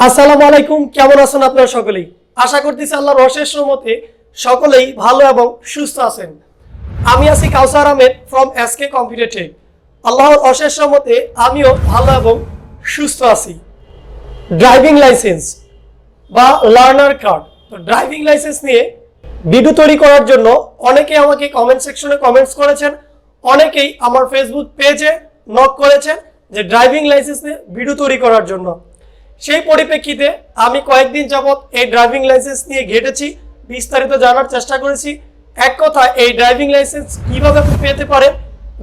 আসসালামু আলাইকুম, কেমন আছেন আপনারা সকলেই? আশা করতেছি আল্লাহর অশেষ রহমতে সকলেই ভালো এবং সুস্থ আছেন। আমি আছি Kawsar Ahmed from SK computer tech. আল্লাহর অশেষ রহমতে আমিও ভালো এবং সুস্থ আছি। ড্রাইভিং লাইসেন্স বা লার্নার কার্ড, তো ড্রাইভিং লাইসেন্স নিয়ে ভিডিও তৈরি করার জন্য অনেকেই আমাকে কমেন্ট সেকশনে কমেন্টস করেছেন, অনেকেই আমার ফেসবুক পেজে নক করেছেন যে ড্রাইভিং লাইসেন্স নিয়ে ভিডিও তৈরি করার জন্য। সেই পরিপ্রেক্ষিতে আমি কয়েকদিন যাবৎ এই ড্রাইভিং লাইসেন্স নিয়ে ঘেটেছি, বিস্তারিত জানার চেষ্টা করেছি। এক কথা, এই ড্রাইভিং লাইসেন্স কিভাবে আপনি পেতে পারেন,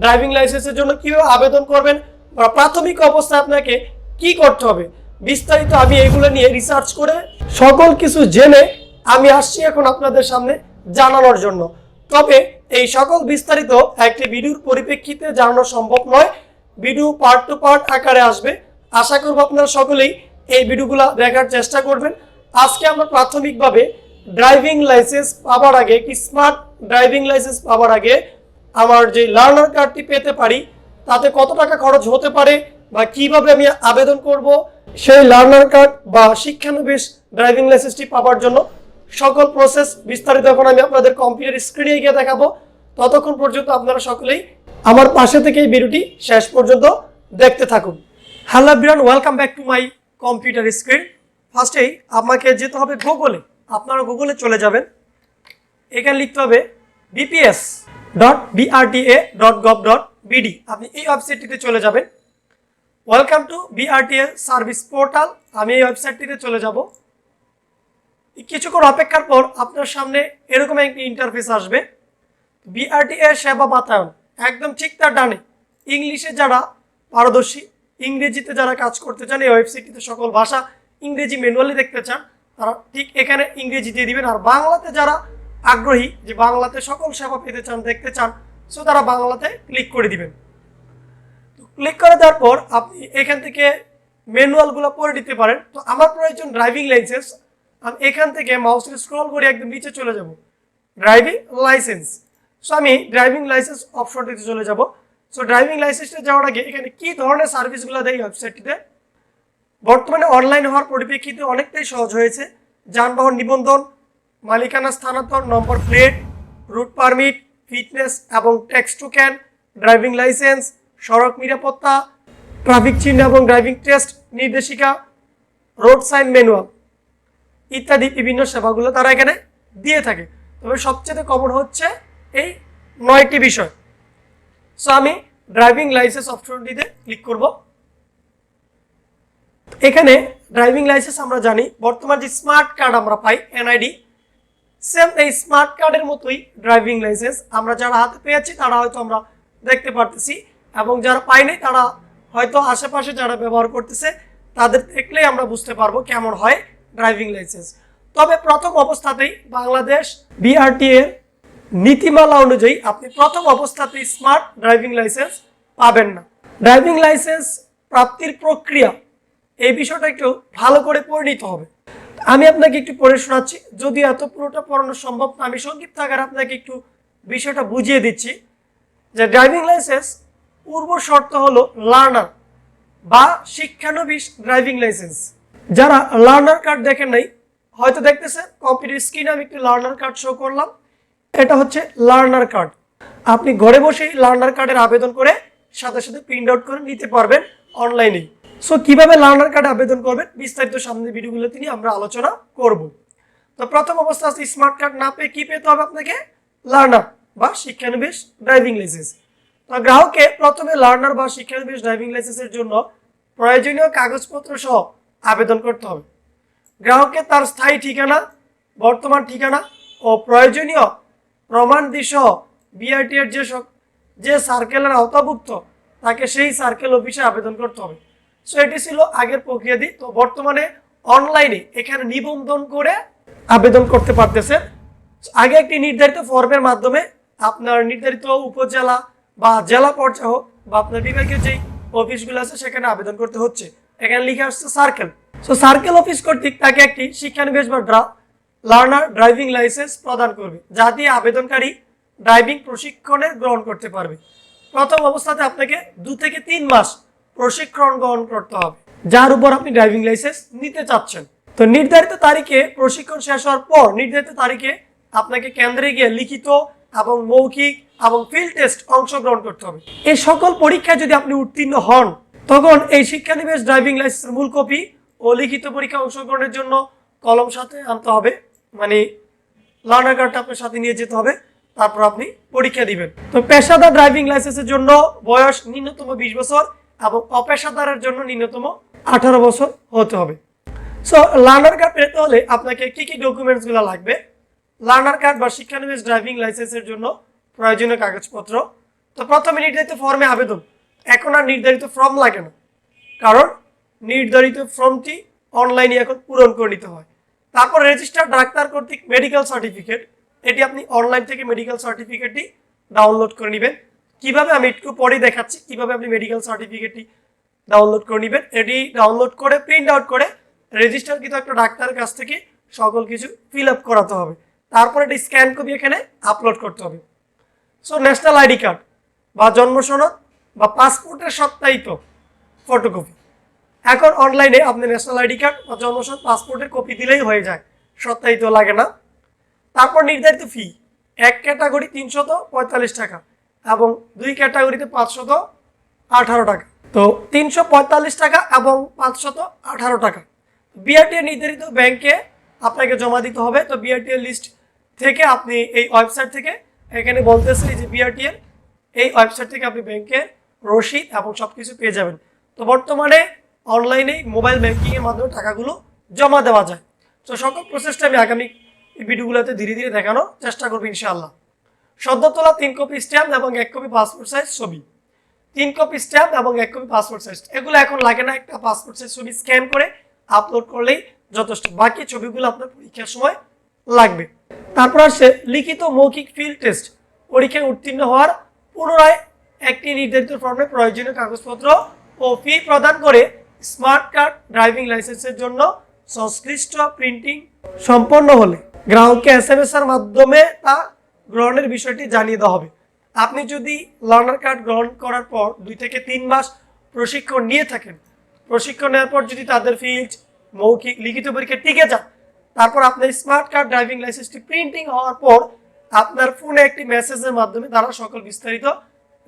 ড্রাইভিং লাইসেন্সের জন্য কিভাবে আবেদন করবেন, বা প্রাথমিক অবস্থায় আপনাকে কি করতে হবে, বিস্তারিত আমি এগুলো নিয়ে রিসার্চ করে সকল কিছু জেনে আমি আসছি এখন আপনাদের সামনে জানানোর জন্য। তবে এই সকল বিস্তারিত একটি ভিডিওর পরিপ্রেক্ষিতে জানানো সম্ভব নয়, ভিডিও পার্ট টু পার্ট আকারে আসবে। আশা করব আপনারা সকলেই এই ভিডিওগুলো দেখার চেষ্টা করবেন। আজকে আমরা প্রাথমিকভাবে ড্রাইভিং লাইসেন্স পাওয়ার আগে, কি স্মার্ট ড্রাইভিং লাইসেন্স পাওয়ার আগে আমার যে লার্নার কার্ডটি পেতে পারি তাতে কত টাকা খরচ হতে পারে বা কিভাবে আমি আবেদন করব, সেই লার্নার কার্ড বা শিক্ষানবিশ ড্রাইভিং লাইসেন্সটি পাওয়ার জন্য সকল প্রসেস বিস্তারিত এখন আমি আপনাদের কম্পিউটার স্ক্রিনে গিয়ে দেখাবো। ততক্ষণ পর্যন্ত আপনারা সকলেই আমার পাশে থেকে এই ভিডিওটি শেষ পর্যন্ত দেখতে থাকুন। Hello everyone, welcome back to my computer screen. ফার্স্টেই আমাকে যেতে হবে গুগলে। আপনারা গুগলে চলে যাবেন, এখানে লিখতে হবে bps.brta.gov.bd। আপনি এই ওয়েবসাইটটিতে চলে যাবেন। Welcome to BRTA service portal. আমি এই ওয়েবসাইটটিতে চলে যাব। কিছুক্ষণ অপেক্ষার পর আপনার সামনে এরকম একটি ইন্টারফেস আসবে। বিআরটিএ সেবা বাতায়ন, একদম ঠিক তার ডানে ইংলিশে যারা পারদর্শী, ইংরেজিতে যারা কাজ করতে চান, এই ওয়েবসাইটটিতে সকল ভাষা ইংরেজি ম্যানুয়ালি দেখতে চান, তারা ঠিক এখানে ইংরেজি দিয়ে দিবেন। আর বাংলাতে যারা আগ্রহী, যে বাংলাতে সকল সেবা পেতে চান, দেখতে চান, সো তারা বাংলাতে ক্লিক করে দিবেন। তো ক্লিক করে দেওয়ার পর আপনি এখান থেকে ম্যানুয়ালগুলো পড়ে দিতে পারেন। তো আমার প্রয়োজন ড্রাইভিং লাইসেন্স। আমি এখান থেকে মাউসে স্ক্রল করে একদম নিচে চলে যাব, ড্রাইভিং লাইসেন্স। সো আমি ড্রাইভিং লাইসেন্স অপশনটিতে চলে যাব। সো ড্রাইভিং লাইসেন্সটা যাওয়ার আগে এখানে কি ধরনের সার্ভিসগুলো দেয় ওয়েবসাইটটিতে, বর্তমানে অনলাইন হওয়ার পরিপ্রেক্ষিতে অনেকটাই সহজ হয়েছে। যানবাহন নিবন্ধন, মালিকানা স্থানান্তর, number plate, route permit, fitness এবং টেক্সট টোকেন, ড্রাইভিং লাইসেন্স, সড়ক নিরাপত্তা, ট্রাফিক চিহ্ন এবং ড্রাইভিং টেস্ট নির্দেশিকা, রোড সাইন ম্যানুয়াল ইত্যাদি বিভিন্ন সেবাগুলো তারা এখানে দিয়ে থাকে। তবে সবচেয়ে কমন হচ্ছে এই 9টি বিষয়। সো আমি ড্রাইভিং লাইসেন্স অপশনটিতে ক্লিক করব। এখানে ড্রাইভিং লাইসেন্স আমরা জানি বর্তমান যে স্মার্ট কার্ড আমরা পাই, এনআইডি, সেম এই স্মার্ট কার্ডের মতোই ড্রাইভিং লাইসেন্স আমরা যারা হাতে পেয়েছি তারা হয়তো আমরা দেখতে পারতেছি, এবং যারা পাইনি তারা হয়তো আশেপাশে যারা ব্যবহার করতেছে তাদের দেখলেই আমরা বুঝতে পারবো কেমন হয় ড্রাইভিং লাইসেন্স। তবে প্রথম অবস্থাতেই বাংলাদেশ বিআরটিএ নীতিমালা অনুযায়ী আপনি প্রথম অবস্থাতেই স্মার্ট ড্রাইভিং লাইসেন্স পাবেন না। ড্রাইভিং লাইসেন্স প্রাপ্তির প্রক্রিয়া, এই বিষয়টা একটু ভালো করে পড়ে নিতে হবে। আমি আপনাকে একটু পড়ে শোনাচ্ছি, যদি এত পুরোটা পড়ানো সম্ভব না, আমি সংক্ষিপ্ত আকারে আপনাকে একটু বিষয়টা বুঝিয়ে দিচ্ছি। যে ড্রাইভিং লাইসেন্স পূর্ব শর্ত হলো লার্নার বা শিক্ষানবিশ ড্রাইভিং লাইসেন্স। যারা লার্নার কার্ড দেখেন নাই, হয়তো দেখতেছেন কম্পিউটার স্ক্রিনে আমি একটি লার্নার কার্ড শো করলাম, এটা হচ্ছে লার্নার কার্ড। আপনি ঘরে বসেই লার্নার কার্ডের আবেদন করে সাথে সাথে প্রিন্ট আউট করে নিতে পারবেন অনলাইনেই। সো কিভাবে লার্নার কার্ডে আবেদন করবেন বিস্তারিত সামনের ভিডিওগুলোতে নিয়ে আমরা আলোচনা করব। তো প্রথম অবস্থা স্মার্ট কার্ড না পেয়ে কি পেতে হবে আপনাকে, লার্নার বা শিক্ষানবিশ ড্রাইভিং লাইসেন্স। তো গ্রাহককে প্রথমে লার্নার বা শিক্ষানবিশ ড্রাইভিং লাইসেন্সের জন্য প্রয়োজনীয় কাগজপত্র সহ আবেদন করতে হবে। গ্রাহককে তার স্থায়ী ঠিকানা, বর্তমান ঠিকানা ও প্রয়োজনীয় প্রমাণদি সহ বিআরটিএর যে সার্কেলের আওতাভুক্ত তাকে সেই সার্কেল অফিসে আবেদন করতে হবে। সো এটি ছিল আগের প্রক্রিয়াদি। তো বর্তমানে অনলাইনে এখানে নিবন্ধন করে আবেদন করতে পারতেছে। আগে একটি নির্ধারিত ফর্মের মাধ্যমে আপনার নির্ধারিত উপজেলা বা জেলা পর্যায়ে হোক বা আপনার বিভাগীয় যেই অফিসগুলো আছে সেখানে আবেদন করতে হচ্ছে। এখানে লিখে আসছে সার্কেল। সো সার্কেল অফিস কর্তৃক তাকে একটি শিক্ষানবিশ বা লার্নার ড্রাইভিং লাইসেন্স প্রদান করবে, যা দিয়ে আবেদনকারী ড্রাইভিং প্রশিক্ষণে গ্রহণ করতে পারবে। প্রথম অবস্থাতে আপনাকে 2 থেকে 3 মাস প্রশিক্ষণ গ্রহণ করতে হবে। যার উপর আপনি ড্রাইভিং লাইসেন্স নিতে চাচ্ছেন। তো নির্ধারিত তারিখে প্রশিক্ষণ শেষ হওয়ার পর নির্ধারিত তারিখে আপনাকে কেন্দ্রে গিয়ে লিখিত এবং মৌখিক এবং ফিল্ড টেস্ট অংশগ্রহণ করতে হবে। এই সকল পরীক্ষায় যদি আপনি উত্তীর্ণ হন, তখন এই শিক্ষানিবেশ ড্রাইভিং লাইসেন্সের মূল কপি ও লিখিত পরীক্ষা অংশগ্রহণের জন্য কলম সাথে আনতে হবে, মানে লার্নার কার্ডটা আপনার সাথে নিয়ে যেতে হবে, তারপর আপনি পরীক্ষা দিবেন। তো পেশাদার ড্রাইভিং লাইসেন্সের জন্য বয়স ন্যূনতম 20 বছর এবং অপেশাদারের জন্য ন্যূনতম 18 বছর হতে হবে। সো লার্নার কার্ড পেতে হলে আপনাকে কি কি ডকুমেন্টসগুলো লাগবে? লার্নার কার্ড বা শিক্ষানিবেশ ড্রাইভিং লাইসেন্সের জন্য প্রয়োজনীয় কাগজপত্র। তো প্রথমে নির্ধারিত ফর্মে আবেদন। এখন আর নির্ধারিত ফর্ম লাগে না, কারণ নির্ধারিত ফর্মটি অনলাইনে এখন পূরণ করে নিতে হয়। তারপর রেজিস্টার ডাক্তার কর্তৃক মেডিকেল সার্টিফিকেট, এটি আপনি অনলাইন থেকে মেডিকেল সার্টিফিকেটটি ডাউনলোড করে নেবেন। কিভাবে আমি একটু পরেই দেখাচ্ছি কিভাবে আপনি মেডিকেল সার্টিফিকেটটি ডাউনলোড করে নেবেন। এটি ডাউনলোড করে প্রিন্ট আউট করে রেজিস্টার কিন্তু একটা ডাক্তারের কাছ থেকে সকল কিছু ফিল আপ করাতে হবে। তারপর এটি স্ক্যান কপি এখানে আপলোড করতে হবে। সো ন্যাশনাল আইডি কার্ড বা জন্ম সনদ বা পাসপোর্টের সত্যায়িত ফটোকপি। এখন অনলাইনে আপনি ন্যাশনাল আইডি কার্ড বা জন্ম সনদ পাসপোর্টের কপি দিলেই হয়ে যায়, সত্যায়িত লাগে না। তারপর নির্ধারিত ফি, এক ক্যাটাগরি 345 টাকা এবং 2 ক্যাটাগরিতে 518 টাকা। তো 345 টাকা এবং 518 টাকা বিআরটিএ নির্ধারিত ব্যাংকে আপনাকে জমা দিতে হবে। তো বিআরটিএ লিস্ট থেকে আপনি এই ওয়েবসাইট থেকে এখানে বলতেছে যে বিআরটিএর এই ওয়েবসাইট থেকে আপনি ব্যাংকের রসিদ এবং সব কিছু পেয়ে যাবেন। তো বর্তমানে অনলাইনে মোবাইল ব্যাংকিংয়ের মাধ্যমে টাকাগুলো জমা দেওয়া যায়। তো সকল প্রসেসটা আমি আগামী ভিডিওগুলোতে ধীরে ধীরে দেখানোর চেষ্টা করবো ইনশাআল্লাহ। সদ্য তোলা 3 কপি স্ট্যাম্প এবং 1 কপি পাসপোর্ট সাইজ ছবি, 3 কপি স্ট্যাম্প এবং 1 কপি পাসপোর্ট সাইজ, এগুলো এখন লাগে না। একটা পাসপোর্ট সাইজ ছবি স্ক্যান করে আপলোড করলেই যথেষ্ট, বাকি ছবিগুলো আপনার পরীক্ষার সময় লাগবে। তারপর আসছে লিখিত মৌখিক ফিল্ড টেস্ট। পরীক্ষায় উত্তীর্ণ হওয়ার পুনরায় একটি নির্ধারিত ফর্মে প্রয়োজনীয় কাগজপত্র ও ফি প্রদান করে স্মার্ট কার্ড ড্রাইভিং লাইসেন্সের জন্য সংশ্লিষ্ট প্রিন্টিং সম্পন্ন হলে গ্রাহককে SMS এর মাধ্যমে তা গ্রহণের বিষয়টি জানিয়ে দেওয়া হবে। আপনি যদি লার্নার কার্ড গ্রহণ করার পর 2 থেকে 3 মাস প্রশিক্ষণ নিয়ে থাকেন, প্রশিক্ষণ নেওয়ার পর যদি তাদের ফিল্ড মৌখিক লিখিত পরীক্ষা টিকে যান, তারপর আপনার স্মার্ট কার্ড ড্রাইভিং লাইসেন্সটি প্রিন্টিং হওয়ার পর আপনার ফোনে একটি মেসেজের মাধ্যমে তারা সকল বিস্তারিত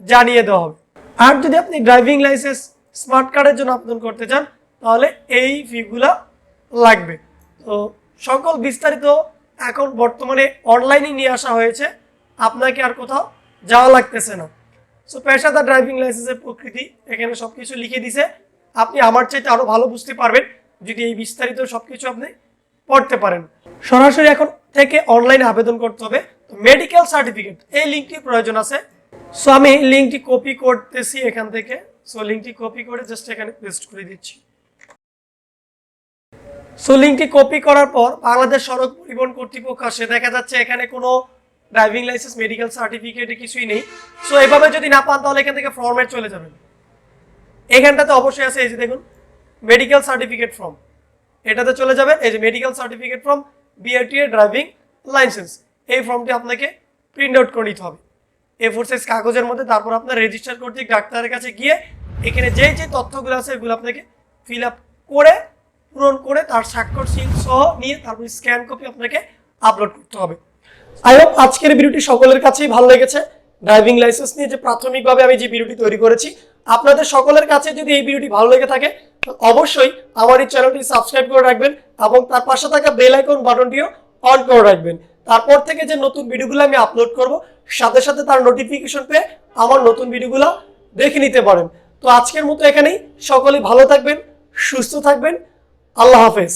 জানিয়ে দেওয়া হবে। আর যদি আপনি ড্রাইভিং লাইসেন্স স্মার্ট কার্ডের জন্য আবেদন করতে চান, তাহলে এই ফিগুলা লাগবে। তো সকল বিস্তারিত এখন বর্তমানে অনলাইনে নিয়ে আসা হয়েছে, আপনাকে আর কোথাও যাওয়া লাগতেছে না। সো পেশাদার ড্রাইভিং লাইসেন্সের প্রকৃতি এখানে সবকিছু লিখে দিছে। আপনি আমার চাইতে আরো ভালো বুঝতে পারবেন যদি এই বিস্তারিত সবকিছু আপনি পড়তে পারেন। সরাসরি এখন থেকে অনলাইনে আবেদন করতে হবে। মেডিকেল সার্টিফিকেট এই লিঙ্কটি প্রয়োজন আছে। সো আমি লিঙ্কটি কপি করতেছি এখান থেকে। সো লিঙ্কটি কপি করে জাস্ট এখানে পেস্ট করে দিচ্ছি। সো লিঙ্কটি কপি করার পর বাংলাদেশ সড়ক পরিবহন কর্তৃপক্ষ আসে, দেখা যাচ্ছে এখানে কোনো ড্রাইভিং লাইসেন্স মেডিকেল সার্টিফিকেটে কিছুই নেই। সো এভাবে যদি না পান তাহলে এখান থেকে ফর্মেট চলে যাবেন। এখানটাতে অবশ্যই আছে, এই যে দেখুন মেডিকেল সার্টিফিকেট ফর্ম, এটাতে চলে যাবেন। এই যে medical certificate form BRTA driving licence, এই ফর্মটি আপনাকে প্রিন্ট আউট করে নিতে হবে A4 সাইজ কাগজের মধ্যে। তারপর আপনার রেজিস্টার কর্তৃক ডাক্তারের কাছে গিয়ে এখানে যে যে তথ্যগুলো আছে এগুলো আপনাকে ফিল আপ করে পূরণ করে তার স্বাক্ষর সিল সহ নিয়ে তারপর স্ক্যান কপি আপনাকে আপলোড করতে হবে। আই হোপ আজকের ভিডিওটি সকলের কাছেই ভালো লেগেছে। ড্রাইভিং লাইসেন্স নিয়ে যে প্রাথমিকভাবে আমি যে ভিডিওটি তৈরি করেছি, আপনাদের সকলের কাছে যদি এই ভিডিওটি ভালো লেগে থাকে অবশ্যই আমার এই চ্যানেলটি সাবস্ক্রাইব করে রাখবেন এবং তার পাশে থাকা বেল আইকন বাটনটিও অন করে রাখবেন। তারপর থেকে যে নতুন ভিডিওগুলো আমি আপলোড করব সাথে সাথে তার নোটিফিকেশন পেয়ে আমার নতুন ভিডিওগুলো দেখে নিতে পারেন। তো আজকের মতো এখানেই, সকলেই ভালো থাকবেন, সুস্থ থাকবেন, আল্লাহ হাফেজ।